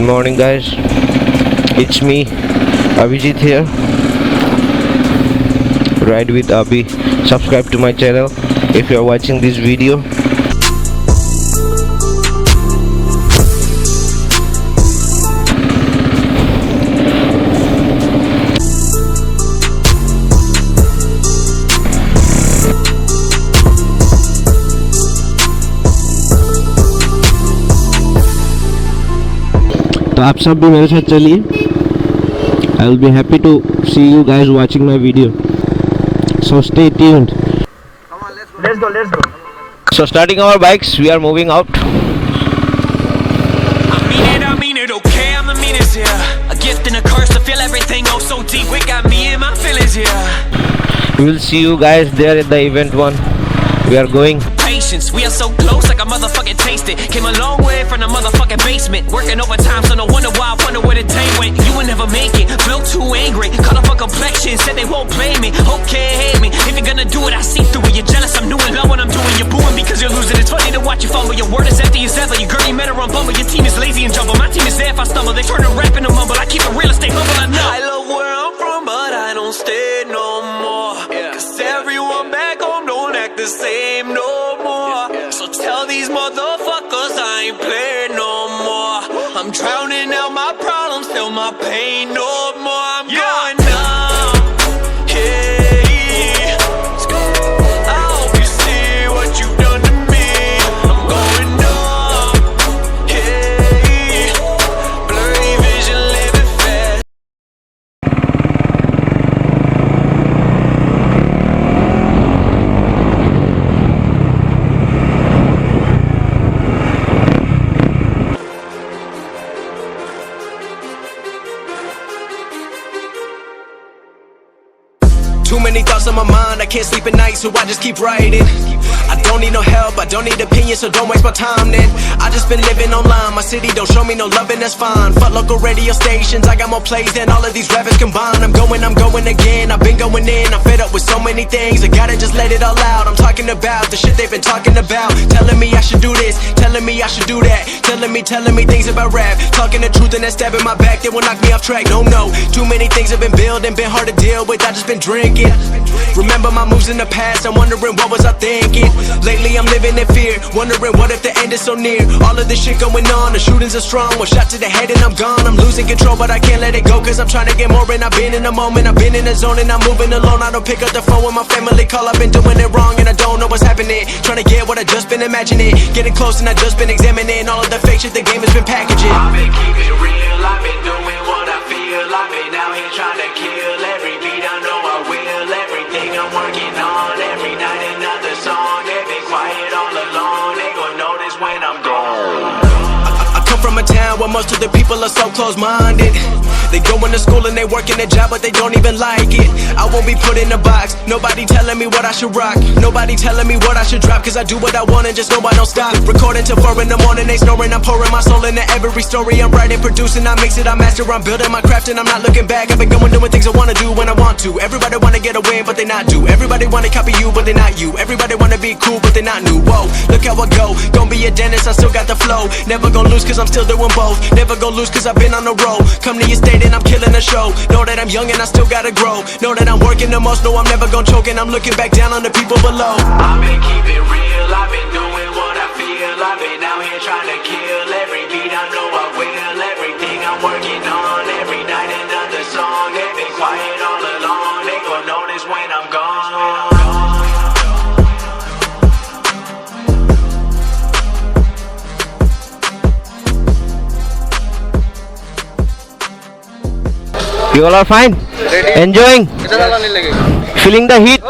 morning, guys. It's me, Abhijit here. Ride with Abhi. Subscribe to my channel if you are watching this video. तो आप सब भी मेरे साथ चलिए. I will be happy to see you guys watching my video. So stay tuned. Come on, let's go. So starting our bikes, we are moving out. I mean it, okay, I'm the meanest, yeah. A gift and a curse to feel everything oh so deep. We got me and my feelings, yeah. We will see you guys there at the event one. We are going. Patience, we are so close like I motherfucking taste it. Came a long way from the motherfucking basement. Working overtime, so no wonder why I wonder where the day went. You would never make it, feel too angry. Caught up on complexion, said they won't play me. Okay, hate me, if you're gonna do it, I see through it. You're jealous, I'm new in love when I'm doing. You're booing because you're losing. It's funny to watch you fumble. Your word is empty as ever. Your girl, you met her on Bumble. Your team is lazy and jumble. My team is there if I stumble. They turn to rap and a mumble. I keep it real and stay humble, I know. I love where I'm from, but I don't stay no more. Cause everyone back home don't act the same no more. So tell these motherfuckers I ain't playing no more. I'm drowning out my problems, feel my pain no more. I'm going numb, hey. I hope you see what you've done to me. I'm going numb, hey. Blurry vision, living fast. Too many thoughts on my mind, I can't sleep at night, so I just keep writing. I don't need no help, I don't need opinions, so don't waste my time then. I just been living online, my city don't show me no loving, that's fine. Fuck local radio stations, I got more plays than all of these rappers combined. I'm going again, I've been going in, I'm fed up with so many things. I gotta just let it all out, I'm talking about the shit they've been talking about. Telling me I should do this, telling me I should do that. Telling me things about rap. Talking the truth and that stab in my back, they will knock me off track. No, too many things have been building, been hard to deal with, I just been drinking. Remember my moves in the past, I'm wondering what was I thinking. Lately I'm living in fear, wondering what if the end is so near. All of this shit going on, the shootings are strong. One shot to the head and I'm gone. I'm losing control but I can't let it go, cause I'm trying to get more. And I've been in the moment, I've been in the zone, and I'm moving alone. I don't pick up the phone when my family call, I've been doing it wrong and I don't know what's happening. Trying to get what I just been imagining, getting close and I just been examining all of the fake shit the game has been packaging. I've been keeping real, I've been doing what I feel. I've been out here trying to kill every beat, I know I will. Everything I'm working on, every night another song. They've been quiet all along, they gon' notice when I'm gone. I come from a town where most of the people are so close-minded. They go into school and they work in a job but they don't even like it. I won't be put in a box, nobody telling me what I should rock. Nobody telling me what I should drop, cause I do what I want and just know I don't stop. Recording till 4 in the morning, they snoring. I'm pouring my soul into every story. I'm writing, producing, I mix it, I master. I'm building my craft and I'm not looking back. I've been going doing things I wanna do when I want to. Everybody wanna get a win but they not do. Everybody wanna copy you but they not you. Everybody wanna be cool but they not new. Whoa, look how I go, gon' be a dentist, I still got the flow. Never gon' lose cause I'm still doing both. Never gon' lose cause I've been on the road. Come to your state and I'm killing the show. Know that I'm young and I still gotta grow. Know that I'm working the most, know I'm never gon' choke. And I'm looking back down on the people below. I've been keeping real, I've been doing what I feel. I've been out here trying to kill every beat, I know I will. Everything I'm working on, every night another song. They've been quiet all along, they gon' notice when I'm gone. You all are fine? Enjoying? Feeling the heat?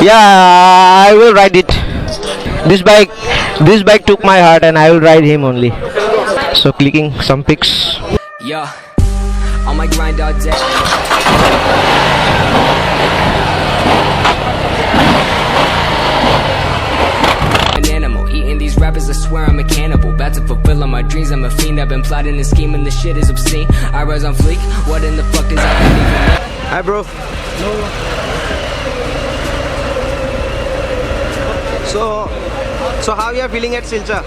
Yeah, I will ride it. This bike took my heart and I will ride him only. So clicking some pics. Yeah, on my grind all day. Rappers, I swear I'm a cannibal, about to fulfill all my dreams. I'm a fiend, I've been plotting and scheming. This shit is obscene. I rise on fleek. What in the fuck does that even? Hi bro. So how you are feeling at Silchar?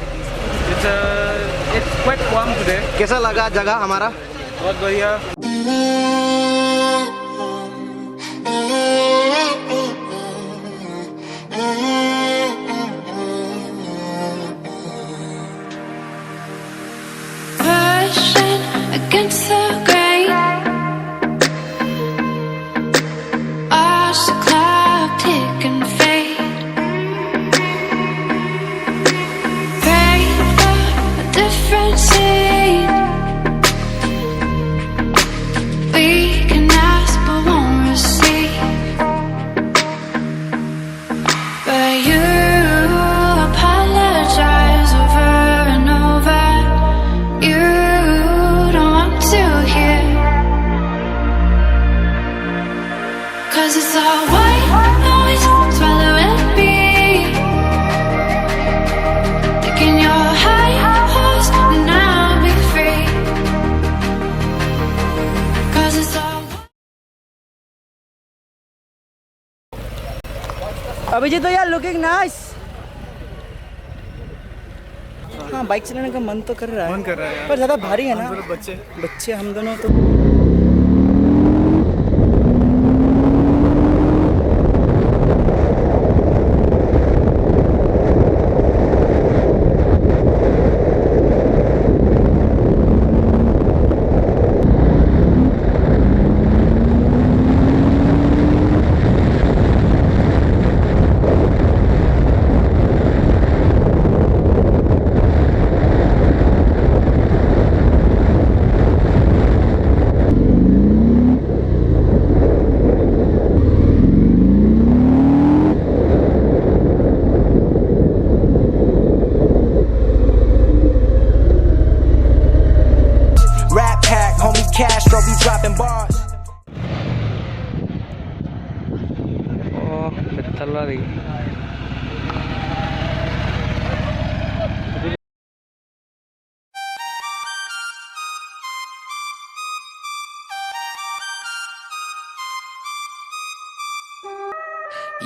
It's It's quite warm today. कैसा लगा जगह हमारा? बहुत बढ़िया. Pushing against the grain, watch the clock tick and fade. Pray for a different scene. We can ask but won't receive. But you apologize over and over. You don't want to hear, 'cause it's all white noise, swallowing me. Taking your high horse and I'll be free, 'cause it's all. Abhijit भैया looking nice. हाँ bike चलाने का मन तो कर रहा है. मन कर रहा है यार. पर ज़्यादा भारी है ना. हम दोनों बच्चे हम दोनों तो. Rap pack, homie Castro be dropping bars.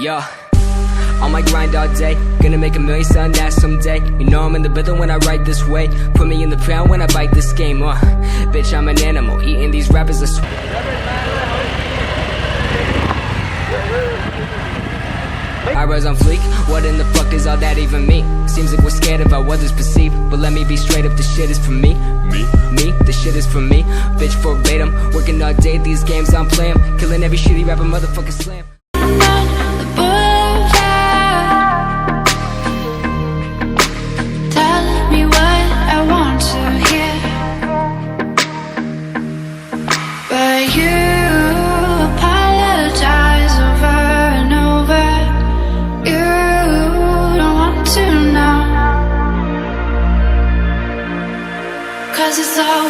Yeah, on my grind all day, gonna make a million selling that someday. You know I'm in the rhythm when I write this way. Put me in the pound when I bite this game. Bitch, I'm an animal, eating these rappers. I rise on fleek, what in the fuck does all that even mean? Seems like we're scared of how others perceive, but let me be straight up, the shit is for me. Me, the shit is for me. Bitch verbatim, working all day, these games I'm playing, killing every shitty rapper, motherfucker slam. On the boulevard, tell me what I want to hear, but you apologize over and over. You don't want to know, 'cause it's all